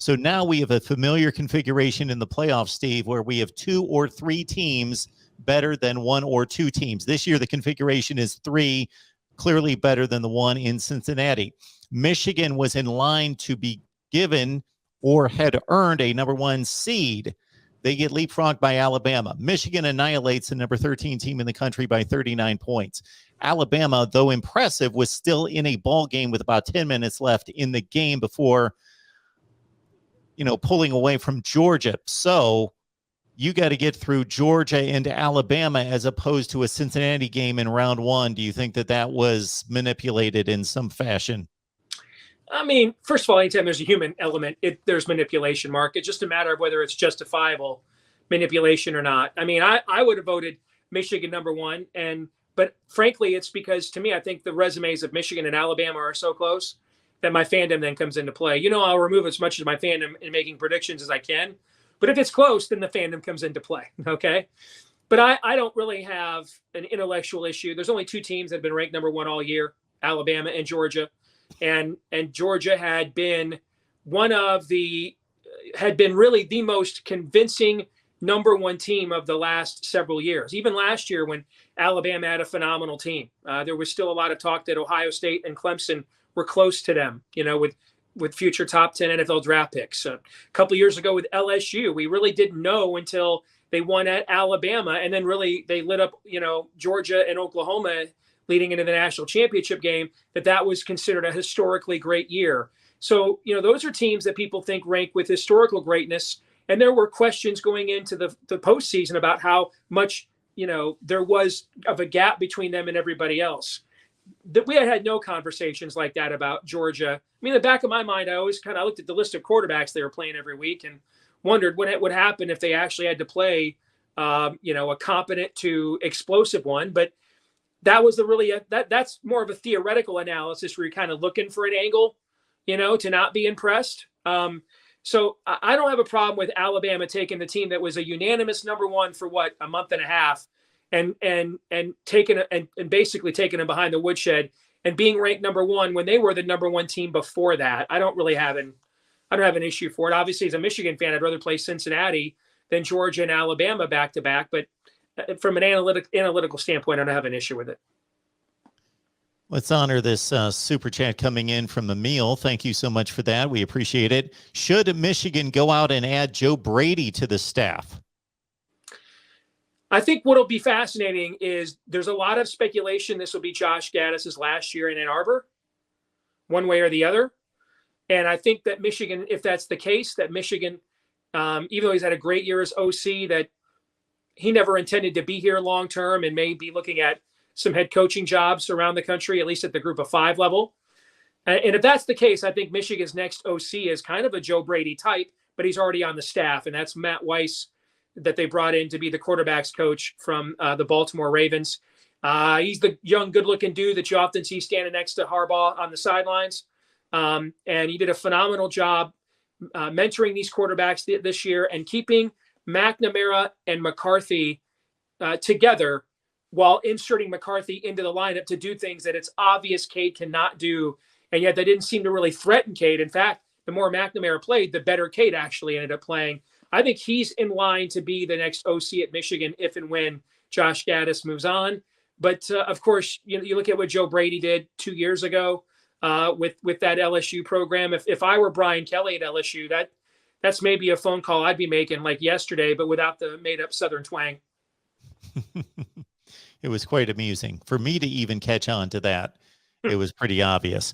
So now we have a familiar configuration in the playoffs, Steve, where we have 2 or 3 teams better than 1 or 2 teams. This year, the configuration is 3, clearly better than the one in Cincinnati. Michigan was in line to be given or had earned a number 1 seed. They get leapfrogged by Alabama. Michigan annihilates the number 13 team in the country by 39 points. Alabama, though impressive, was still in a ball game with about 10 minutes left in the game before, pulling away from Georgia. So you got to get through Georgia and Alabama as opposed to a Cincinnati game in round 1. Do you think that was manipulated in some fashion? I mean, first of all, anytime there's a human element, there's manipulation, Mark. It's just a matter of whether it's justifiable manipulation or not. I mean, I would have voted Michigan number 1. But frankly, it's because to me, I think the resumes of Michigan and Alabama are so close that my fandom then comes into play. I'll remove as much of my fandom in making predictions as I can. But if it's close, then the fandom comes into play. Okay. But I don't really have an intellectual issue. There's only 2 teams that have been ranked number 1 all year, Alabama and Georgia. And Georgia had been really the most convincing number 1 team of the last several years. Even last year when Alabama had a phenomenal team, there was still a lot of talk that Ohio State and Clemson were close to them, with future top 10 NFL draft picks. A couple of years ago with LSU, we really didn't know until they won at Alabama. And then really they lit up, Georgia and Oklahoma leading into the national championship game, that was considered a historically great year. So, those are teams that people think rank with historical greatness. And there were questions going into the postseason about how much, there was of a gap between them and everybody else. That we had no conversations like that about Georgia. I mean, in the back of my mind, I always kind of looked at the list of quarterbacks they were playing every week and wondered what would happen if they actually had to play, a competent to explosive one. But that was that's more of a theoretical analysis where you're kind of looking for an angle, to not be impressed. So I don't have a problem with Alabama taking the team that was a unanimous number 1 for a month and a half and basically taking them behind the woodshed and being ranked number 1 when they were the number 1 team before that. I don't have an issue for it. Obviously, as a Michigan fan, I'd rather play Cincinnati than Georgia and Alabama back to back. But from an analytical standpoint, I don't have an issue with it. Let's honor this super chat coming in from Emil. Thank you so much for that. We appreciate it. Should Michigan go out and add Joe Brady to the staff? I think what'll be fascinating is there's a lot of speculation this will be Josh Gaddis's last year in Ann Arbor, one way or the other. And I think that Michigan, if that's the case, that Michigan, even though he's had a great year as OC, that he never intended to be here long term and may be looking at some head coaching jobs around the country, at least at the group of 5 level. And if that's the case, I think Michigan's next OC is kind of a Joe Brady type, but he's already on the staff. And that's Matt Weiss that they brought in to be the quarterback's coach from the Baltimore Ravens. He's the young, good-looking dude that you often see standing next to Harbaugh on the sidelines. And he did a phenomenal job mentoring these quarterbacks this year and keeping McNamara and McCarthy together while inserting McCarthy into the lineup to do things that it's obvious Cade cannot do. And yet they didn't seem to really threaten Cade. In fact, the more McNamara played, the better Cade actually ended up playing. I think he's in line to be the next OC at Michigan if and when Josh Gaddis moves on. But of course, you look at what Joe Brady did 2 years ago with that LSU program. If I were Brian Kelly at LSU, that's maybe a phone call I'd be making like yesterday, but without the made-up Southern twang. It was quite amusing for me to even catch on to that. It was pretty obvious.